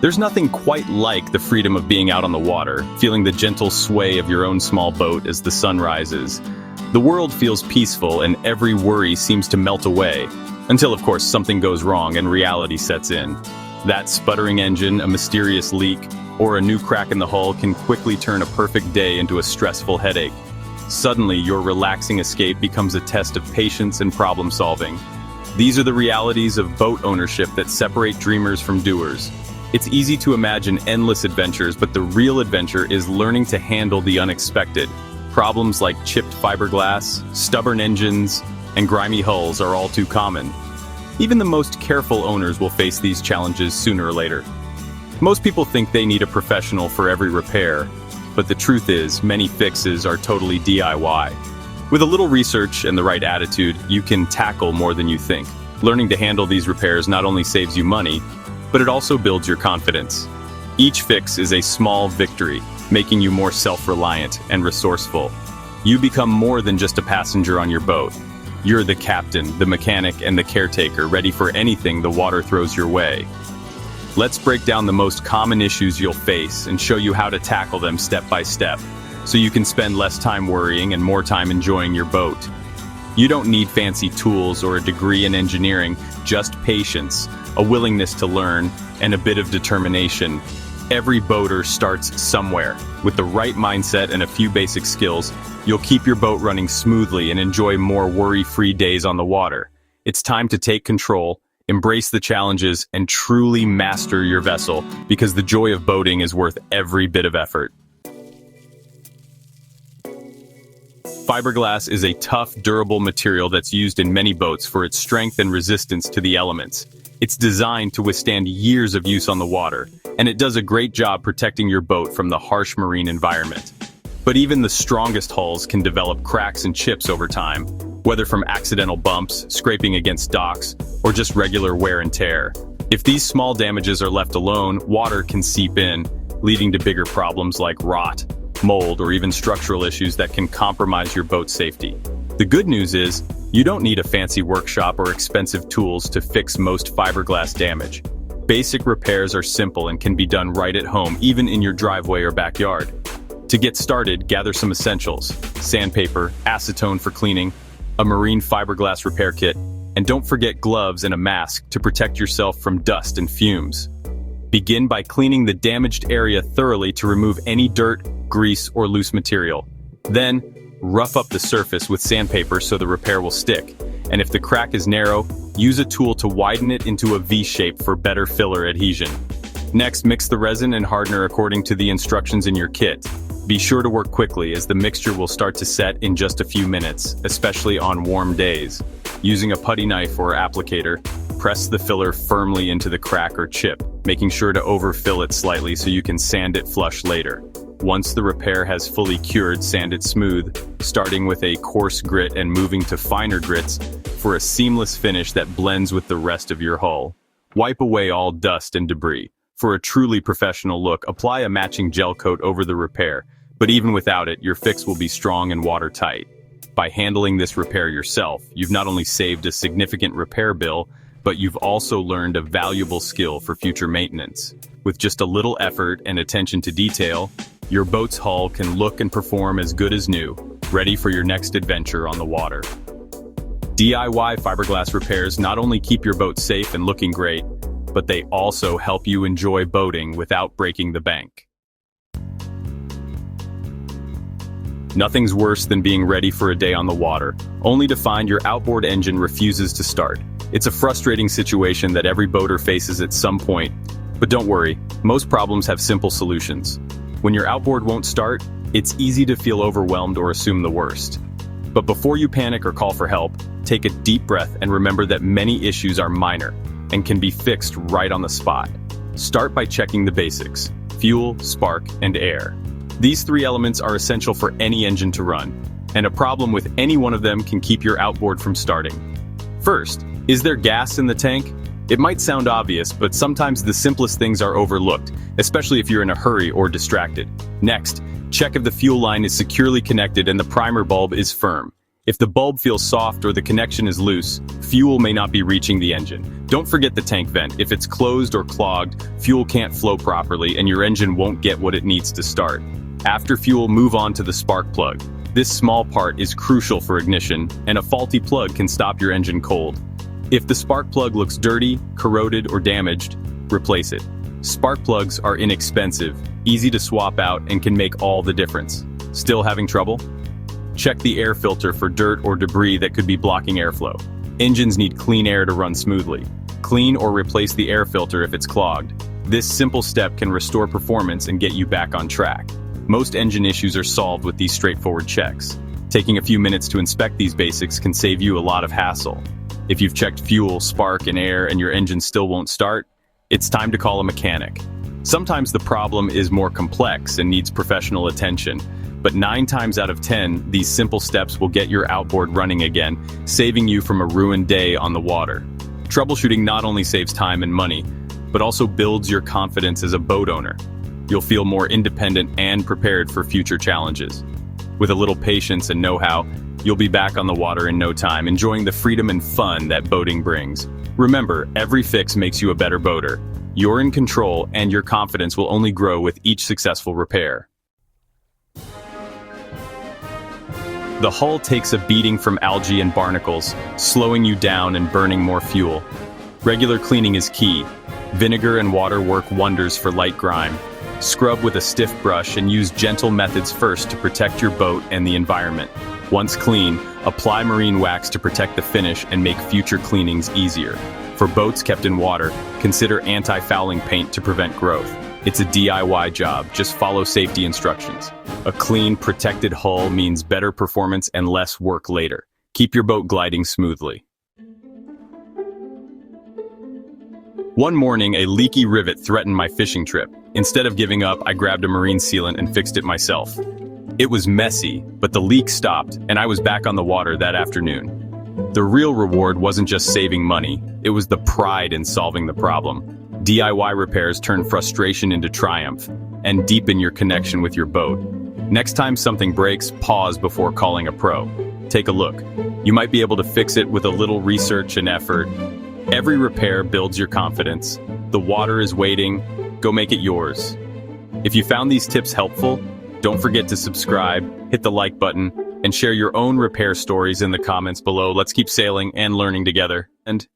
There's nothing quite like the freedom of being out on the water, feeling the gentle sway of your own small boat as the sun rises. The world feels peaceful and every worry seems to melt away, until of course something goes wrong and reality sets in. That sputtering engine, a mysterious leak, or a new crack in the hull can quickly turn a perfect day into a stressful headache. Suddenly, your relaxing escape becomes a test of patience and problem solving. These are the realities of boat ownership that separate dreamers from doers. It's easy to imagine endless adventures, but the real adventure is learning to handle the unexpected. Problems like chipped fiberglass, stubborn engines, and grimy hulls are all too common. Even the most careful owners will face these challenges sooner or later. Most people think they need a professional for every repair, but the truth is, many fixes are totally DIY. With a little research and the right attitude, you can tackle more than you think. Learning to handle these repairs not only saves you money, but it also builds your confidence. Each fix is a small victory, making you more self-reliant and resourceful. You become more than just a passenger on your boat. You're the captain, the mechanic, and the caretaker, ready for anything the water throws your way. Let's break down the most common issues you'll face and show you how to tackle them step by step, so you can spend less time worrying and more time enjoying your boat. You don't need fancy tools or a degree in engineering, just patience, a willingness to learn, and a bit of determination. Every boater starts somewhere. With the right mindset and a few basic skills, you'll keep your boat running smoothly and enjoy more worry-free days on the water. It's time to take control, embrace the challenges, and truly master your vessel, because the joy of boating is worth every bit of effort. Fiberglass is a tough, durable material that's used in many boats for its strength and resistance to the elements. It's designed to withstand years of use on the water, and it does a great job protecting your boat from the harsh marine environment. But even the strongest hulls can develop cracks and chips over time, whether from accidental bumps, scraping against docks, or just regular wear and tear. If these small damages are left alone, water can seep in, leading to bigger problems like rot, mold, or even structural issues that can compromise your boat's safety. The good news is, you don't need a fancy workshop or expensive tools to fix most fiberglass damage. Basic repairs are simple and can be done right at home, even in your driveway or backyard. To get started, gather some essentials: sandpaper, acetone for cleaning, a marine fiberglass repair kit, and don't forget gloves and a mask to protect yourself from dust and fumes. Begin by cleaning the damaged area thoroughly to remove any dirt, grease, or loose material. Then, rough up the surface with sandpaper so the repair will stick. And if the crack is narrow, use a tool to widen it into a V shape for better filler adhesion. Next, mix the resin and hardener according to the instructions in your kit. Be sure to work quickly, as the mixture will start to set in just a few minutes, especially on warm days. Using a putty knife or applicator, press the filler firmly into the crack or chip, making sure to overfill it slightly so you can sand it flush later. Once the repair has fully cured, sand it smooth, starting with a coarse grit and moving to finer grits for a seamless finish that blends with the rest of your hull. Wipe away all dust and debris. For a truly professional look, apply a matching gel coat over the repair, but even without it, your fix will be strong and watertight. By handling this repair yourself, you've not only saved a significant repair bill, but you've also learned a valuable skill for future maintenance. With just a little effort and attention to detail, your boat's hull can look and perform as good as new, ready for your next adventure on the water. DIY fiberglass repairs not only keep your boat safe and looking great, but they also help you enjoy boating without breaking the bank. Nothing's worse than being ready for a day on the water, only to find your outboard engine refuses to start. It's a frustrating situation that every boater faces at some point, but don't worry, most problems have simple solutions. When your outboard won't start, it's easy to feel overwhelmed or assume the worst. But before you panic or call for help, take a deep breath and remember that many issues are minor and can be fixed right on the spot. Start by checking the basics: fuel, spark, and air. These three elements are essential for any engine to run, and a problem with any one of them can keep your outboard from starting. First, is there gas in the tank? It might sound obvious, but sometimes the simplest things are overlooked, especially if you're in a hurry or distracted. Next, check if the fuel line is securely connected and the primer bulb is firm. If the bulb feels soft or the connection is loose, fuel may not be reaching the engine. Don't forget the tank vent. If it's closed or clogged, fuel can't flow properly and your engine won't get what it needs to start. After fuel, move on to the spark plug. This small part is crucial for ignition, and a faulty plug can stop your engine cold. If the spark plug looks dirty, corroded, or damaged, replace it. Spark plugs are inexpensive, easy to swap out, and can make all the difference. Still having trouble? Check the air filter for dirt or debris that could be blocking airflow. Engines need clean air to run smoothly. Clean or replace the air filter if it's clogged. This simple step can restore performance and get you back on track. Most engine issues are solved with these straightforward checks. Taking a few minutes to inspect these basics can save you a lot of hassle. If you've checked fuel, spark, and air and your engine still won't start, it's time to call a mechanic. Sometimes the problem is more complex and needs professional attention, but 9 times out of 10, these simple steps will get your outboard running again, saving you from a ruined day on the water. Troubleshooting not only saves time and money, but also builds your confidence as a boat owner. You'll feel more independent and prepared for future challenges. With a little patience and know-how, you'll be back on the water in no time, enjoying the freedom and fun that boating brings. Remember, every fix makes you a better boater. You're in control, and your confidence will only grow with each successful repair. The hull takes a beating from algae and barnacles, slowing you down and burning more fuel. Regular cleaning is key. Vinegar and water work wonders for light grime. Scrub with a stiff brush and use gentle methods first to protect your boat and the environment. Once clean, apply marine wax to protect the finish and make future cleanings easier. For boats kept in water, consider anti-fouling paint to prevent growth. It's a DIY job, just follow safety instructions. A clean, protected hull means better performance and less work later. Keep your boat gliding smoothly. One morning, a leaky rivet threatened my fishing trip. Instead of giving up, I grabbed a marine sealant and fixed it myself. It was messy, but the leak stopped, and I was back on the water that afternoon. The real reward wasn't just saving money, it was the pride in solving the problem. DIY repairs turn frustration into triumph and deepen your connection with your boat. Next time something breaks, pause before calling a pro. Take a look. You might be able to fix it with a little research and effort. Every repair builds your confidence. The water is waiting. Go make it yours. If you found these tips helpful, don't forget to subscribe, hit the like button, and share your own repair stories in the comments below. Let's keep sailing and learning together. And